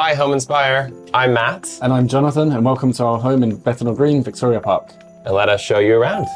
Hi, Home Inspire. I'm Matt. And I'm Jonathan, and welcome to our home in Bethnal Green, Victoria Park. And let us show you around.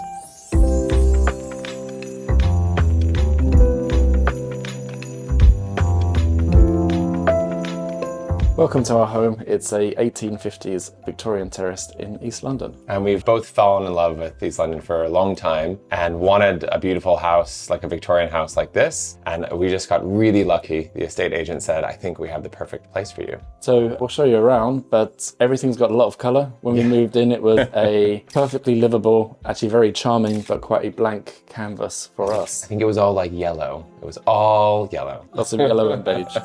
Welcome to our home. It's a 1850s Victorian terrace in East London. And we've both fallen in love with East London for a long time and wanted a beautiful house, like a Victorian house like this. And we just got really lucky. The estate agent said, I think we have the perfect place for you. So we'll show you around, but everything's got a lot of colour. When we moved in, it was a perfectly livable, actually very charming, but quite a blank canvas for us. I think it was all like yellow. It was all yellow. Lots of yellow and beige.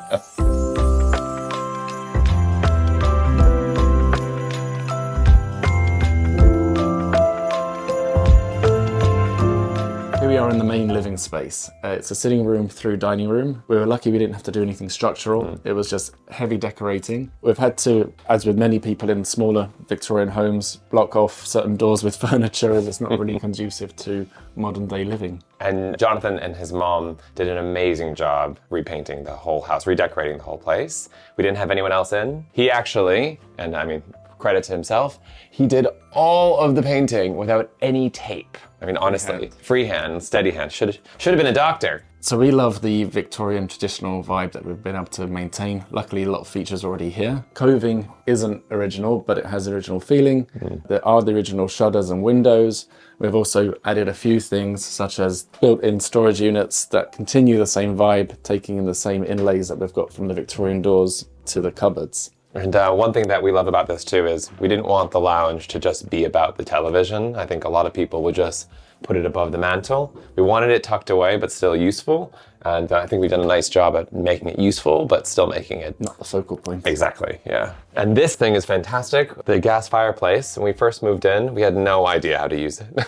We are in the main living space. It's a sitting room through dining room. We were lucky we didn't have to do anything structural. It was just heavy decorating. We've had to, as with many people in smaller Victorian homes, block off certain doors with furniture as it's not really conducive to modern day living. And Jonathan and his mom did an amazing job repainting the whole house, redecorating the whole place. We didn't have anyone else in. He actually, and I mean, credit to himself, he did all of the painting without any tape. I mean, honestly, freehand, steady hand, should have been a doctor. So we love the Victorian traditional vibe that we've been able to maintain. Luckily, a lot of features already here. Coving isn't original, but it has the original feeling. There are the original shutters and windows. We've also added a few things, such as built-in storage units that continue the same vibe, taking in the same inlays that we've got from the Victorian doors to the cupboards. And one thing that we love about this too is we didn't want the lounge to just be about the television. I think a lot of people would just put it above the mantle. We wanted it tucked away, but still useful. And I think we've done a nice job at making it useful, but still making it Not the focal point. Exactly, yeah. And this thing is fantastic. The gas fireplace, when we first moved in, we had no idea how to use it.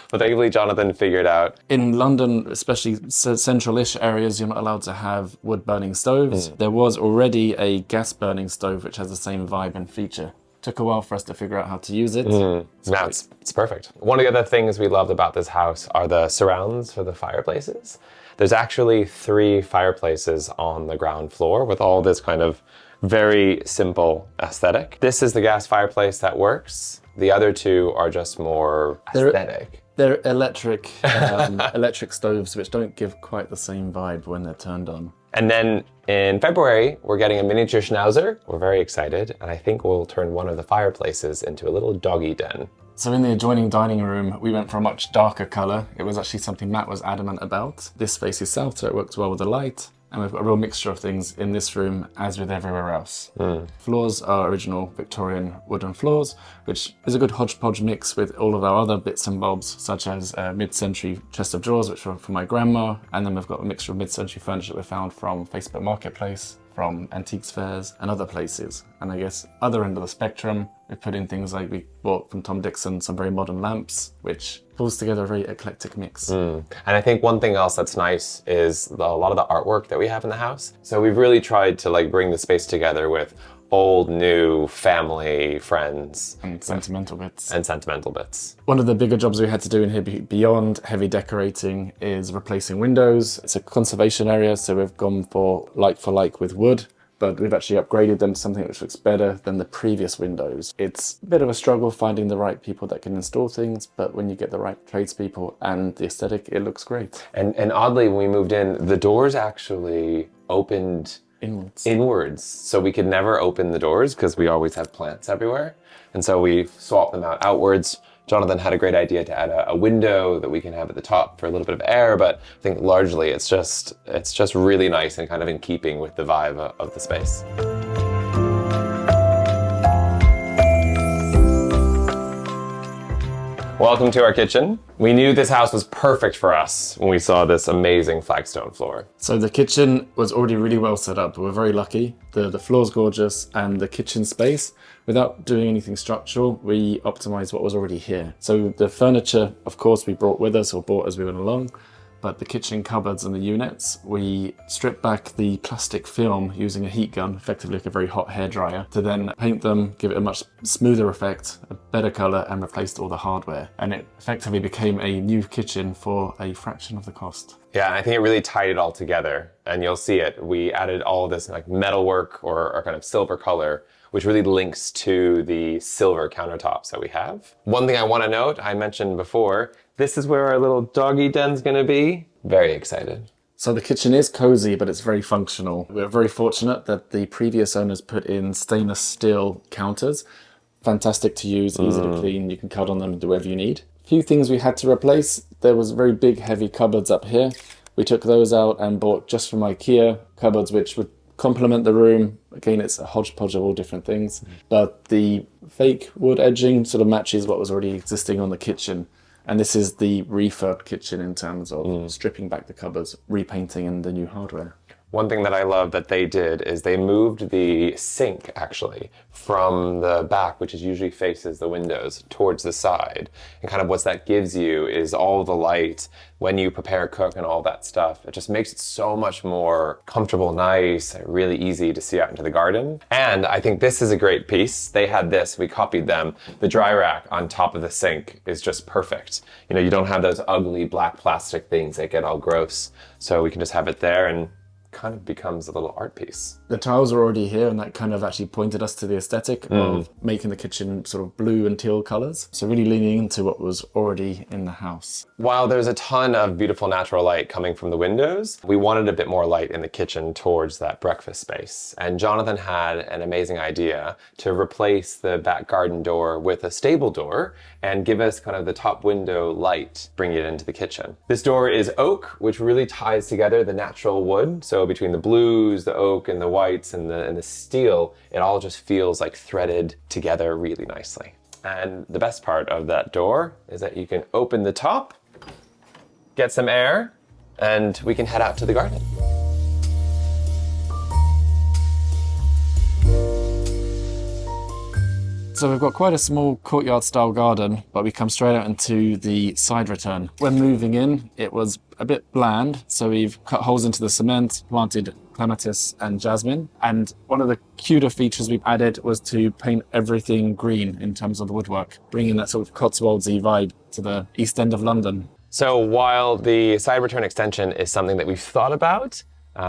But thankfully Jonathan figured out. In London, especially central-ish areas, you're not allowed to have wood-burning stoves. There was already a gas-burning stove which has the same vibe and feature. Took a while for us to figure out how to use it. It's perfect. One of the other things we loved about this house are the surrounds for the fireplaces. There's actually 3 fireplaces on the ground floor with all this kind of very simple aesthetic. This is the gas fireplace that works. The other 2 are just more aesthetic. They're electric, electric stoves which don't give quite the same vibe when they're turned on. And then in February, we're getting a miniature schnauzer. We're very excited, and I think we'll turn one of the fireplaces into a little doggy den. So in the adjoining dining room, we went for a much darker colour. It was actually something Matt was adamant about. This faces south, so it works well with the light. And we've got a real mixture of things in this room as with everywhere else. Floors are original Victorian wooden floors, which is a good hodgepodge mix with all of our other bits and bobs, such as mid-century chest of drawers, which were from my grandma. And then we've got a mixture of mid-century furniture that we found from Facebook Marketplace, from antiques fairs and other places. And I guess other end of the spectrum, we put in things like we bought from Tom Dixon some very modern lamps, which pulls together a very eclectic mix. And I think one thing else that's nice is a lot of the artwork that we have in the house. So we've really tried to like bring the space together with old, new, family, friends. And sentimental bits. And sentimental bits. One of the bigger jobs we had to do in here beyond heavy decorating is replacing windows. It's a conservation area, so we've gone for like with wood, but we've actually upgraded them to something which looks better than the previous windows. It's a bit of a struggle finding the right people that can install things, but when you get the right tradespeople and the aesthetic, it looks great. And oddly, when we moved in, the doors actually opened inwards. So we could never open the doors because we always have plants everywhere. And so we swapped them out outwards. Jonathan had a great idea to add a window that we can have at the top for a little bit of air, but I think largely it's just really nice and kind of in keeping with the vibe of the space. Welcome to our kitchen. We knew this house was perfect for us when we saw this amazing flagstone floor. So the kitchen was already really well set up. We're very lucky. The floor's gorgeous, and the kitchen space, without doing anything structural, we optimized what was already here. So the furniture, of course, we brought with us or bought as we went along. But the kitchen cupboards and the units, we stripped back the plastic film using a heat gun, effectively like a very hot hairdryer, to then paint them, give it a much smoother effect, a better colour, and replaced all the hardware. And it effectively became a new kitchen for a fraction of the cost. Yeah, I think it really tied it all together, and you'll see it. We added all of this like metalwork or kind of silver color, which really links to the silver countertops that we have. One thing I want to note, I mentioned before, this is where our little doggy den's going to be. Very excited. So the kitchen is cozy, but it's very functional. We're very fortunate that the previous owners put in stainless steel counters. Fantastic to use, easy to clean. You can cut on them and do whatever you need. A few things we had to replace. There was very big, heavy cupboards up here. We took those out and bought just from IKEA cupboards, which would complement the room. Again, it's a hodgepodge of all different things. But the fake wood edging sort of matches what was already existing on the kitchen. And this is the refurb kitchen in terms of stripping back the cupboards, repainting, and the new hardware. One thing that I love that they did is they moved the sink actually from the back, which is usually faces the windows, towards the side. And kind of what that gives you is all the light when you prepare, cook, and all that stuff. It just makes it so much more comfortable, nice, really easy to see out into the garden. And I think this is a great piece. They had this, we copied them. The dry rack on top of the sink is just perfect. You know, you don't have those ugly black plastic things that get all gross. So we can just have it there and kind of becomes a little art piece. The tiles are already here, and that kind of actually pointed us to the aesthetic of making the kitchen sort of blue and teal colors. So really leaning into what was already in the house. While there's a ton of beautiful natural light coming from the windows, we wanted a bit more light in the kitchen towards that breakfast space. And Jonathan had an amazing idea to replace the back garden door with a stable door and give us kind of the top window light, bringing it into the kitchen. This door is oak, which really ties together the natural wood. So between the blues, the oak, and the whites, and the steel, it all just feels like threaded together really nicely. And the best part of that door is that you can open the top, get some air, and we can head out to the garden. So we've got quite a small courtyard style garden, but we come straight out into the side return. When moving in, it was a bit bland, so we've cut holes into the cement, planted clematis and jasmine. And one of the cuter features we've added was to paint everything green in terms of the woodwork, bringing that sort of Cotswoldsy vibe to the East End of London. So while the side return extension is something that we've thought about,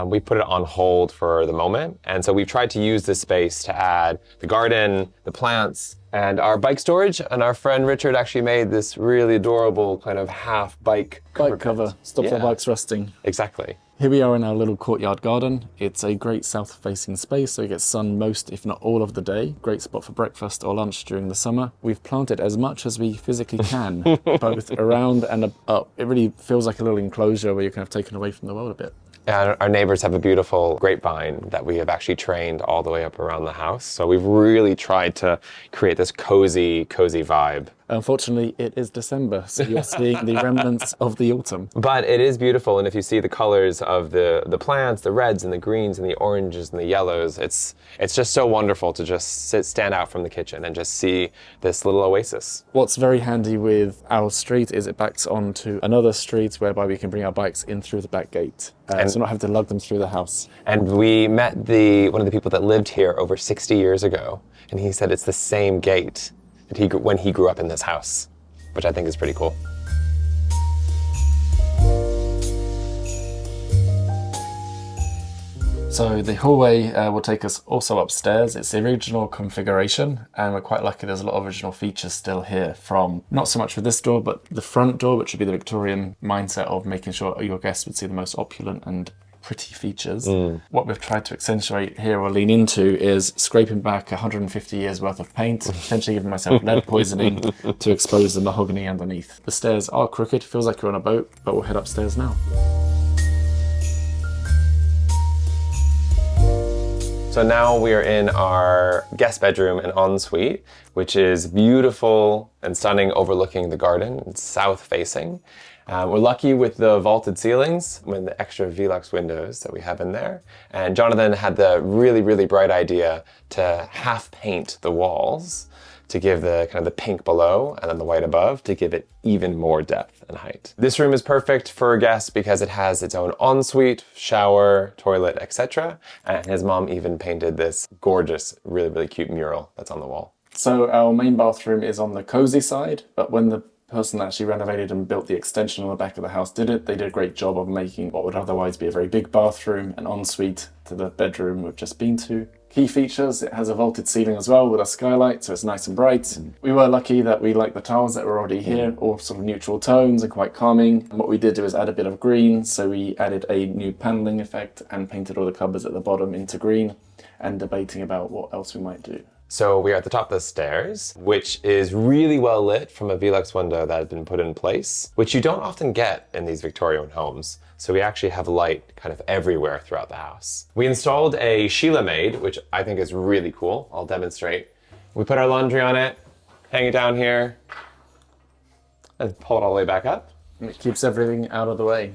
we put it on hold for the moment. And so we've tried to use this space to add the garden, the plants, and our bike storage. And our friend Richard actually made this really adorable kind of half bike cover. Stops our bikes rusting. Exactly. Here we are in our little courtyard garden. It's a great south-facing space, so you get sun most, if not all of the day. Great spot for breakfast or lunch during the summer. We've planted as much as we physically can, both around and up. It really feels like a little enclosure where you're kind of taken away from the world a bit. And our neighbors have a beautiful grapevine that we have actually trained all the way up around the house. So we've really tried to create this cozy vibe. Unfortunately, it is December, so you're seeing the remnants of the autumn. But it is beautiful, and if you see the colors of the plants, the reds and the greens and the oranges and the yellows, it's just so wonderful to just stand out from the kitchen and just see this little oasis. What's very handy with our street is it backs onto another street whereby we can bring our bikes in through the back gate, so not have to lug them through the house. And we met one of the people that lived here over 60 years ago, and he said it's the same gate when he grew up in this house, which I think is pretty cool. So the hallway will take us also upstairs. It's the original configuration, and we're quite lucky there's a lot of original features still here, from not so much with this door, but the front door, which would be the Victorian mindset of making sure your guests would see the most opulent and pretty features. What we've tried to accentuate here or lean into is scraping back 150 years worth of paint, potentially giving myself lead poisoning to expose the mahogany underneath. The stairs are crooked, feels like you're on a boat, but we'll head upstairs now. So now we are in our guest bedroom and ensuite, which is beautiful and stunning, overlooking the garden. It's south facing. We're lucky with the vaulted ceilings and the extra Velux windows that we have in there. And Jonathan had the really bright idea to half paint the walls to give the kind of the pink below and then the white above to give it even more depth and height. This room is perfect for guests because it has its own ensuite, shower, toilet, etc. And his mom even painted this gorgeous, really cute mural that's on the wall. So our main bathroom is on the cozy side, but when the The person that actually renovated and built the extension on the back of the house did it. They did a great job of making what would otherwise be a very big bathroom an ensuite to the bedroom we've just been to. Key features, it has a vaulted ceiling as well with a skylight, so it's nice and bright. We were lucky that we liked the tiles that were already here, all sort of neutral tones and quite calming. And what we did do is add a bit of green, so we added a new paneling effect and painted all the cupboards at the bottom into green, and debating about what else we might do. So we are at the top of the stairs, which is really well lit from a Velux window that had been put in place, which you don't often get in these Victorian homes. So we actually have light kind of everywhere throughout the house. We installed a Sheila maid, which I think is really cool. I'll demonstrate. We put our laundry on it, hang it down here, and pull it all the way back up. And it keeps everything out of the way.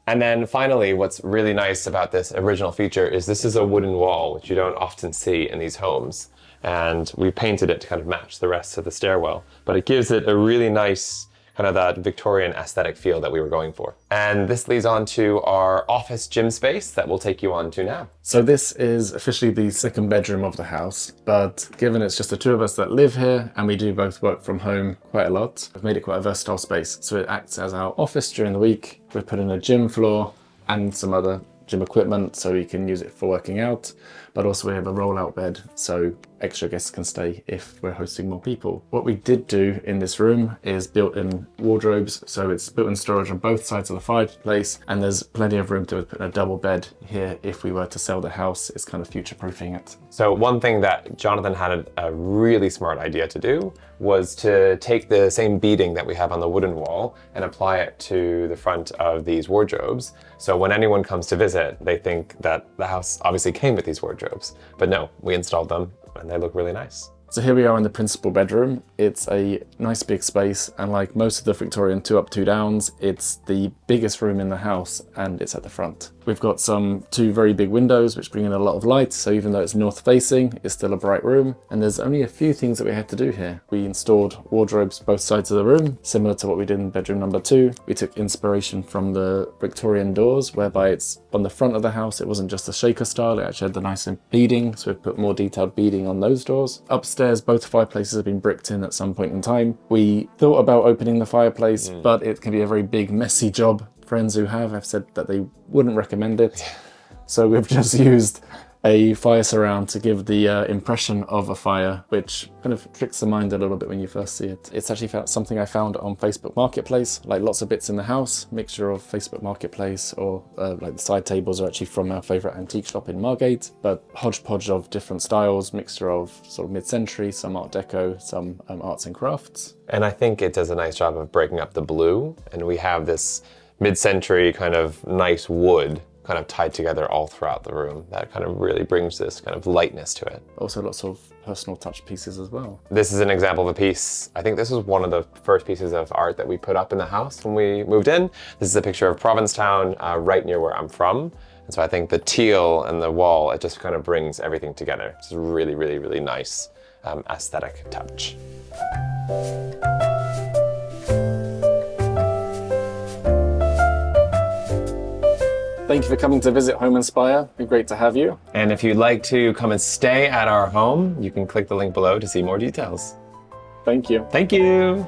And then finally, what's really nice about this original feature is this is a wooden wall, which you don't often see in these homes. And we painted it to kind of match the rest of the stairwell. But it gives it a really nice kind of that Victorian aesthetic feel that we were going for. And this leads on to our office gym space that we'll take you on to now. So this is officially the second bedroom of the house, but given it's just the two of us that live here and we do both work from home quite a lot, we've made it quite a versatile space. So it acts as our office during the week. We've put in a gym floor and some other gym equipment so we can use it for working out, but also we have a roll-out bed so extra guests can stay if we're hosting more people. What we did do in this room is built-in wardrobes, so it's built-in storage on both sides of the fireplace, and there's plenty of room to put a double bed here if we were to sell the house. It's kind of future-proofing it. So one thing that Jonathan had a really smart idea to do was to take the same beading that we have on the wooden wall and apply it to the front of these wardrobes. So when anyone comes to visit, they think that the house obviously came with these wardrobes, but no, we installed them and they look really nice. So here we are in the principal bedroom. It's a nice big space, and like most of the Victorian 2 up 2 downs, it's the biggest room in the house and it's at the front. We've got two very big windows which bring in a lot of light, so even though it's north facing, it's still a bright room. And there's only a few things that we had to do here. We installed wardrobes both sides of the room, similar to what we did in bedroom number 2. We took inspiration from the Victorian doors, whereby it's on the front of the house, it wasn't just a shaker style, it actually had the nice beading, so we've put more detailed beading on those doors. Upstairs, both fireplaces have been bricked in at some point in time. We thought about opening the fireplace, but it can be a very big, messy job. Friends who have said that they wouldn't recommend it. So we've just used a fire surround to give the impression of a fire, which kind of tricks the mind a little bit when you first see it. It's actually something I found on Facebook Marketplace, like lots of bits in the house, mixture of Facebook Marketplace, or like the side tables are actually from our favourite antique shop in Margate, but hodgepodge of different styles, mixture of sort of mid-century, some Art Deco, some arts and crafts. And I think it does a nice job of breaking up the blue, and we have this mid-century kind of nice wood kind of tied together all throughout the room. That kind of really brings this kind of lightness to it. Also lots of personal touch pieces as well. This is an example of a piece. I think this was one of the first pieces of art that we put up in the house when we moved in. This is a picture of Provincetown, right near where I'm from. And so I think the teal and the wall, it just kind of brings everything together. It's a really, really, really nice aesthetic touch. Thank you for coming to visit Home Inspire. It'd be great to have you. And if you'd like to come and stay at our home, you can click the link below to see more details. Thank you. Thank you.